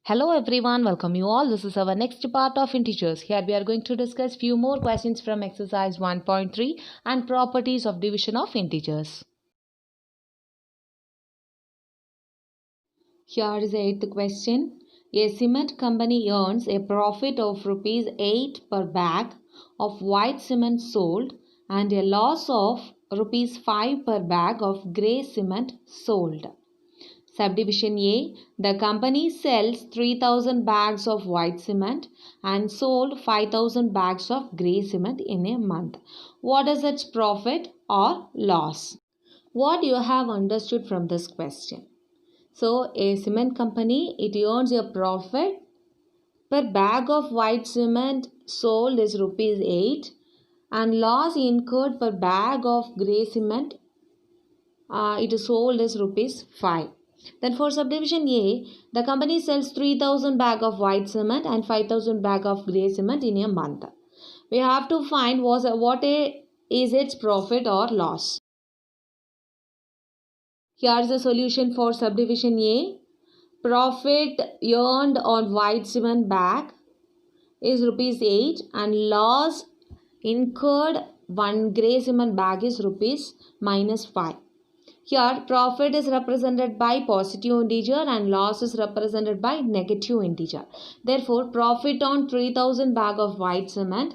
Hello everyone, welcome you all. This is our next part of integers. Here we are going to discuss few more questions from exercise 1.3 and properties of division of integers. Here is the 8th question. A cement company earns a profit of rupees 8 per bag of white cement sold and a loss of rupees 5 per bag of grey cement sold. Subdivision A. The company sells 3000 bags of white cement and sold 5000 bags of grey cement in a month. What is its profit or loss? What you have understood from this question? So, a cement company, it earns a profit per bag of white cement sold is rupees 8 and loss incurred per bag of grey cement it is sold as rupees 5. Then for subdivision A, the company sells 3000 bag of white cement and 5000 bag of grey cement in a month. We have to find is its profit or loss. Here is the solution for subdivision A. Profit earned on white cement bag is rupees 8 and loss incurred one grey cement bag is rupees minus 5. Here, profit is represented by positive integer and loss is represented by negative integer. Therefore, profit on 3000 bag of white cement,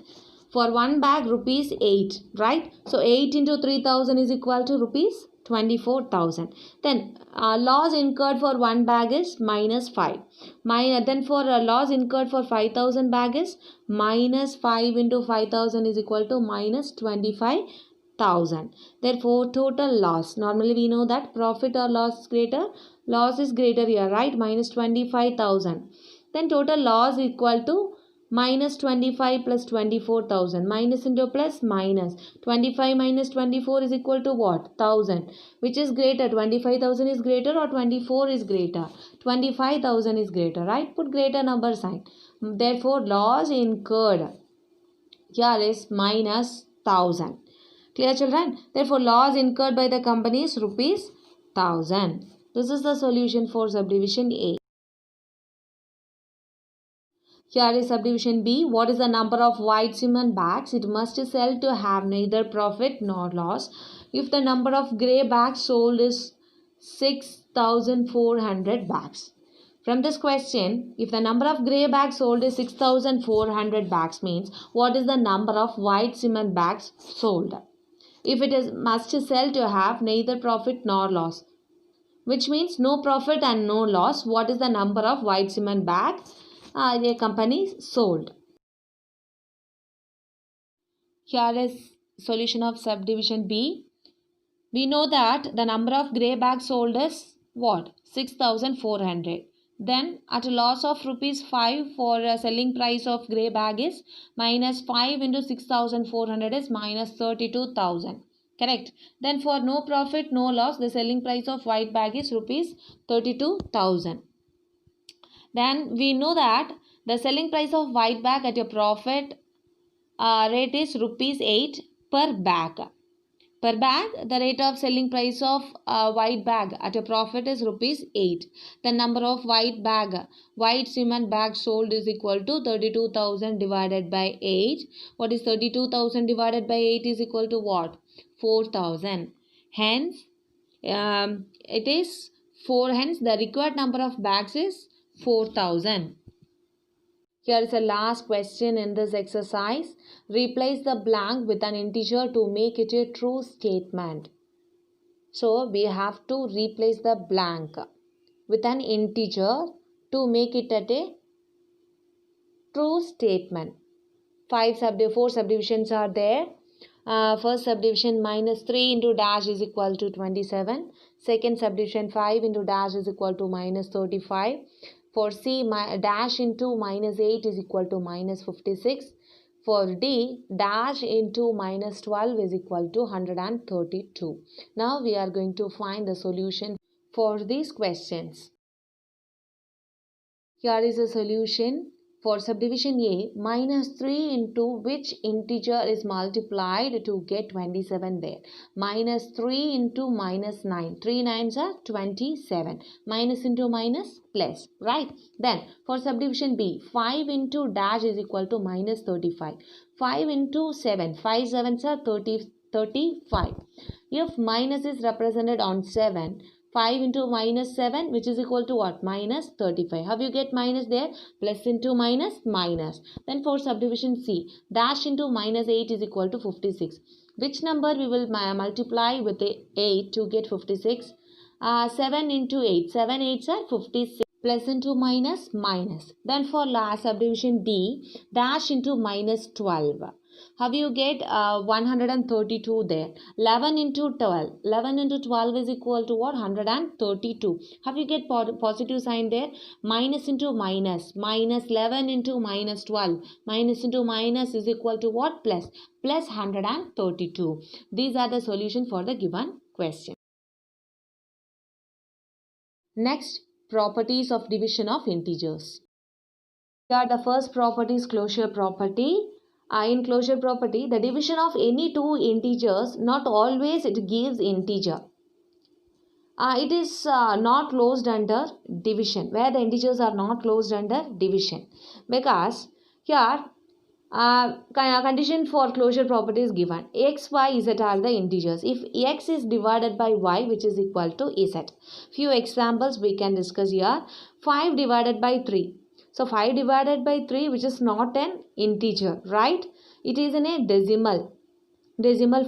for one bag rupees 8, right? So, 8 into 3000 is equal to rupees 24,000. Then, loss incurred for one bag is minus 5. Then for loss incurred for 5000 bag is minus 5 into 5000 is equal to minus 25,000. Therefore, total loss. Normally, we know that profit or loss is greater. Loss is greater here, right? Minus 25,000. Then total loss equal to minus 25 plus 24,000. Minus into plus minus. 25 minus 24 is equal to what? 1000. Which is greater? 25,000 is greater or 24 is greater? 25,000 is greater, right? Put greater number sign. Therefore, loss incurred here is minus 1000. Clear, children? Therefore, loss incurred by the company is rupees 1000. This is the solution for subdivision A. Here is subdivision B. What is the number of white cement bags? It must sell to have neither profit nor loss. If the number of grey bags sold is 6,400 bags. From this question, if the number of grey bags sold is 6,400 bags means what is the number of white cement bags sold? If it is must sell to have neither profit nor loss, which means no profit and no loss, what is the number of white cement bags a company sold? Here is solution of subdivision B. We know that the number of grey bags sold is what? 6,400. Then at a loss of rupees 5 for a selling price of grey bag is minus 5 into 6,400 is minus 32,000. Correct. Then for no profit, no loss, the selling price of white bag is rupees 32,000. Then we know that the selling price of white bag at a profit rate is rupees 8 per bag. Per bag, the rate of selling price of white bag at a profit is rupees 8. The number of white cement bags sold is equal to 32,000 divided by 8. What is 32,000 divided by 8 is equal to what? 4,000. Hence, it is 4. Hence, the required number of bags is 4,000. Here is the last question in this exercise. Replace the blank with an integer to make it a true statement. So, we have to replace the blank with an integer to make it a true statement. 4 subdivisions are there. First subdivision minus 3 into dash is equal to 27. Second subdivision 5 into dash is equal to minus 35. For C, dash into minus 8 is equal to minus 56. For D, dash into minus 12 is equal to 132. Now we are going to find the solution for these questions. Here is a solution. For subdivision A, minus 3 into which integer is multiplied to get 27 there? Minus 3 into minus 9. 3 nines are 27. Minus into minus plus, right? Then for subdivision B, 5 into dash is equal to minus 35. 5 into 7. 5 sevens are 35. If minus is represented on 7, 5 into minus 7, which is equal to what? Minus 35. How you get minus there? Plus into minus, minus. Then for subdivision C, dash into minus 8 is equal to 56. Which number we will multiply with the 8 to get 56? 7 into 8. 7 8s are 56. Plus into minus, minus. Then for last subdivision D, dash into minus 12. How you get 132 there? 11 into 12. 11 into 12 is equal to what? 132. How you get positive sign there? Minus into minus. Minus 11 into minus 12. Minus into minus is equal to what? Plus. Plus 132. These are the solution for the given question. Next, properties of division of integers. Here the first property is closure property. In closure property, the division of any two integers, not always it gives integer. It is not closed under division, where the integers are not closed under division. Because here, condition for closure property is given. X, Y, Z are the integers. If X is divided by Y, which is equal to Z. Few examples we can discuss here. 5 divided by 3. So 5 divided by 3, which is not an integer, right? It is in a decimal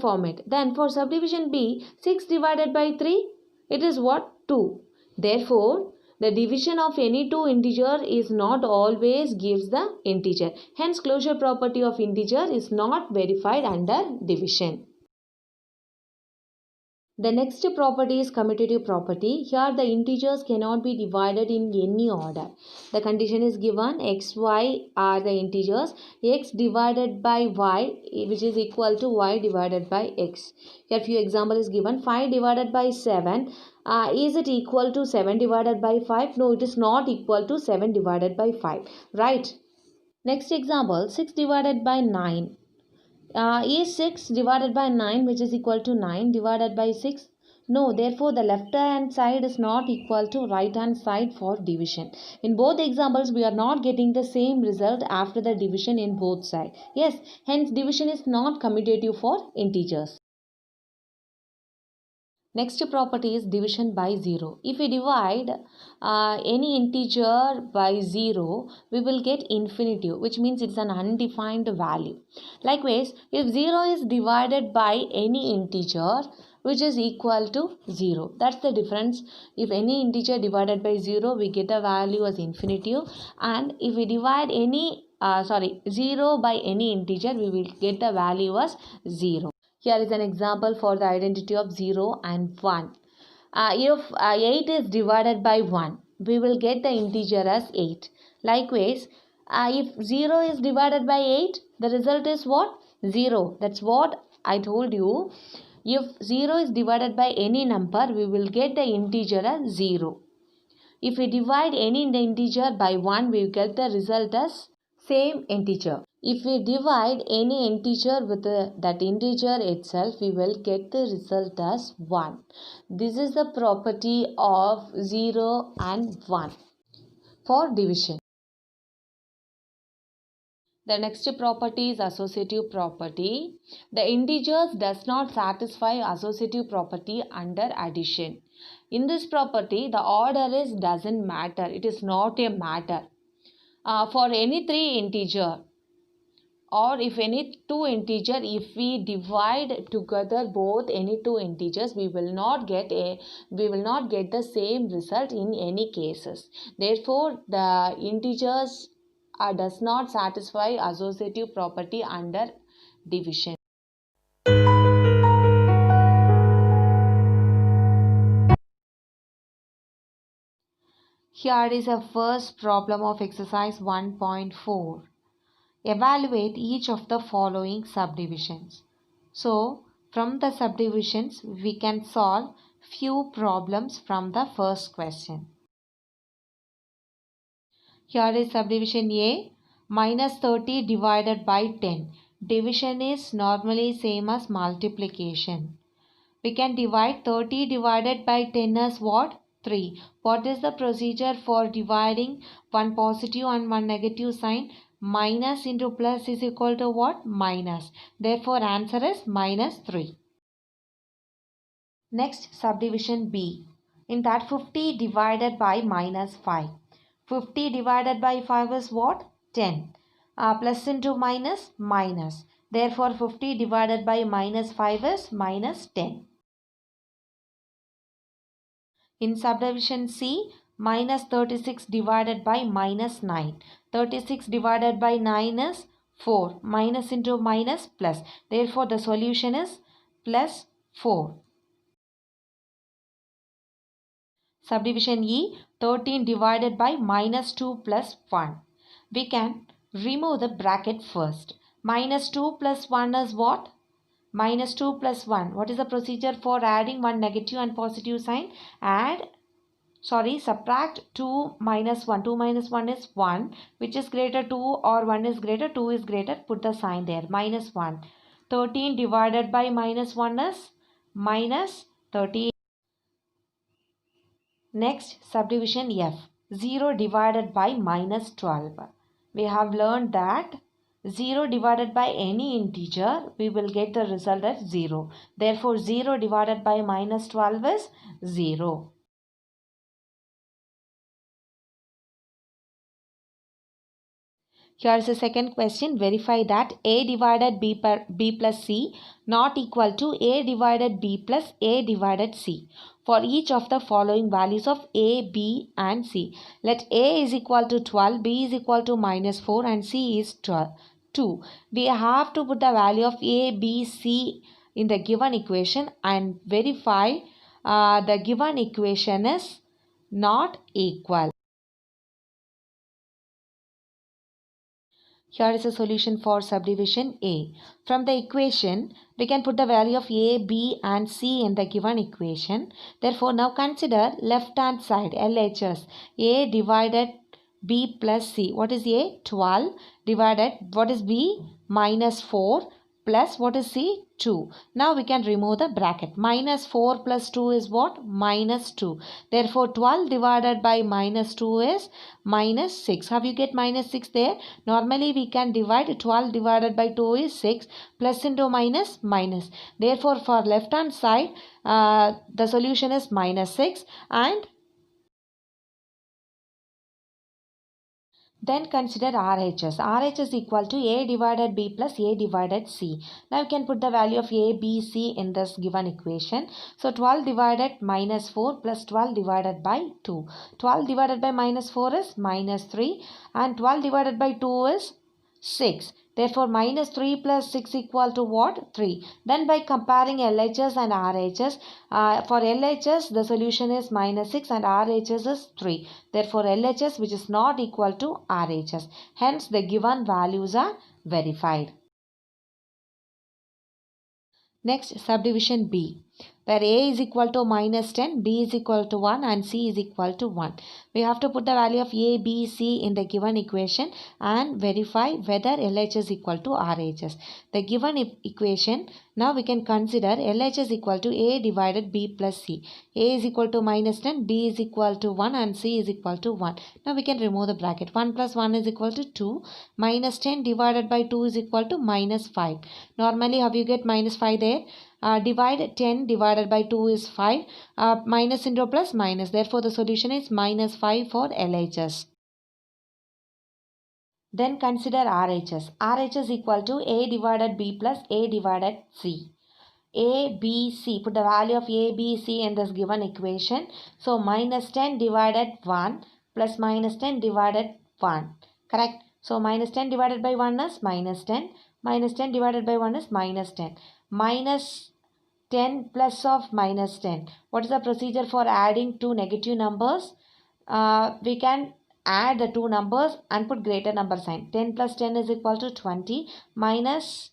format. Then for subdivision B, 6 divided by 3, it is what? 2. Therefore, the division of any two integer is not always gives the integer. Hence, closure property of integer is not verified under division. The next property is commutative property. Here the integers cannot be divided in any order. The condition is given x, y are the integers. X divided by y, which is equal to y divided by x. Here few example is given. 5 divided by 7. Is it equal to 7 divided by 5? No, it is not equal to 7 divided by 5. Right. Next example, 6 divided by 9. Is 6 divided by 9, which is equal to 9 divided by 6? No, therefore the left hand side is not equal to right hand side for division. In both examples, we are not getting the same result after the division in both sides. Yes, hence division is not commutative for integers. Next property is division by 0. If we divide any integer by 0, we will get infinitive, which means it's an undefined value. Likewise, if 0 is divided by any integer, which is equal to 0. That's the difference. If any integer divided by 0, we get the value as infinitive. And if we divide any 0 by any integer, we will get the value as 0. Here is an example for the identity of 0 and 1. If 8 is divided by 1, we will get the integer as 8. Likewise, if 0 is divided by 8, the result is what? 0. That's what I told you. If 0 is divided by any number, we will get the integer as 0. If we divide any integer by 1, we will get the result as same integer. If we divide any integer with that integer itself, we will get the result as 1. This is the property of 0 and 1 for division. The next property is associative property. The integers does not satisfy associative property under addition. In this property, the order is doesn't matter. It is not a matter. For any 3 integer, or if any 2 integer, if we divide together both any 2 integers, we will not get the same result in any cases. Therefore, the integers does not satisfy associative property under division. Here is a first problem of exercise 1.4. Evaluate each of the following subdivisions. So, from the subdivisions, we can solve few problems from the first question. Here is subdivision A. minus 30 divided by 10. Division is normally same as multiplication. We can divide 30 divided by 10 as what? 3. What is the procedure for dividing one positive and one negative sign? Minus into plus is equal to what? Minus. Therefore, answer is minus 3. Next, subdivision B. In that 50 divided by minus 5. 50 divided by 5 is what? 10. Plus into minus, minus. Therefore, 50 divided by minus 5 is minus 10. In subdivision C, minus 36 divided by minus 9. 36 divided by 9 is 4. Minus into minus plus. Therefore, the solution is plus 4. Subdivision E, 13 divided by minus 2 plus 1. We can remove the bracket first. Minus 2 plus 1 is what? Minus 2 plus 1. What is the procedure for adding one negative and positive sign? Subtract 2 minus 1. 2 minus 1 is 1. Which is greater 2 or 1 is greater? 2 is greater. Put the sign there. Minus 1. 13 divided by minus 1 is minus 13. Next, subdivision F. 0 divided by minus 12. We have learned that 0 divided by any integer, we will get the result as 0. Therefore, 0 divided by minus 12 is 0. Here is the second question. Verify that A divided B plus C not equal to A divided B plus A divided C for each of the following values of A, B and C. Let A is equal to 12, B is equal to minus 4 and C is 2. We have to put the value of A, B, C in the given equation and verify the given equation is not equal. Here is a solution for subdivision A. From the equation, we can put the value of A, B and C in the given equation. Therefore, now consider left hand side LHS. A divided B plus C. What is A? 12 divided, what is B? Minus 4 plus what is C? 2. Now we can remove the bracket. Minus 4 plus 2 is what? Minus 2. Therefore, 12 divided by minus 2 is minus 6. Have you get minus 6 there? Normally, we can divide 12 divided by 2 is 6. Plus into minus, minus. Therefore, for left hand side, the solution is minus 6 and then consider RHS. RH is equal to A divided B plus A divided C. Now you can put the value of A, B, C in this given equation. So 12 divided minus 4 plus 12 divided by 2. 12 divided by minus 4 is minus 3 and 12 divided by 2 is 6. Therefore, minus 3 plus 6 equal to what? 3. Then by comparing LHS and RHS, for LHS the solution is minus 6 and RHS is 3. Therefore, LHS which is not equal to RHS. Hence, the given values are verified. Next, subdivision B, where A is equal to minus 10, B is equal to 1 and C is equal to 1. We have to put the value of A, B, C in the given equation and verify whether LHS is equal to RHS. The given equation, now we can consider LHS equal to A divided B plus C. A is equal to minus 10, B is equal to 1 and C is equal to 1. Now we can remove the bracket. 1 plus 1 is equal to 2. Minus 10 divided by 2 is equal to minus 5. Normally, how you get minus 5 there? Divide 10 divided by 2 is 5. Minus into plus minus. Therefore, the solution is minus 5 for LHS. Then consider RHS. RHS equal to A divided B plus A divided C. A, B, C. Put the value of A, B, C in this given equation. So, minus 10 divided 1 plus minus 10 divided 1. Correct? So, minus 10 divided by 1 is minus 10. Minus 10 divided by 1 is minus 10. Minus 10 plus of minus 10. What is the procedure for adding two negative numbers? We can add the two numbers and put greater number sign. 10 plus 10 is equal to 20 minus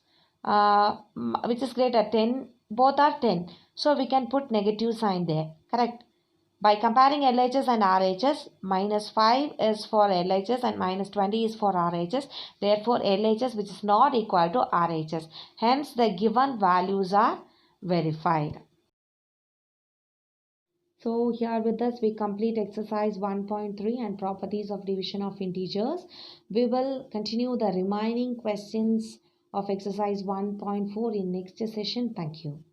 which is greater 10. Both are 10. So we can put negative sign there. Correct. By comparing LHS and RHS, minus 5 is for LHS and minus 20 is for RHS. Therefore, LHS which is not equal to RHS. Hence, the given values are verified. So here with us we complete exercise 1.3 and properties of division of integers. We will continue the remaining questions of exercise 1.4 in next session. Thank you.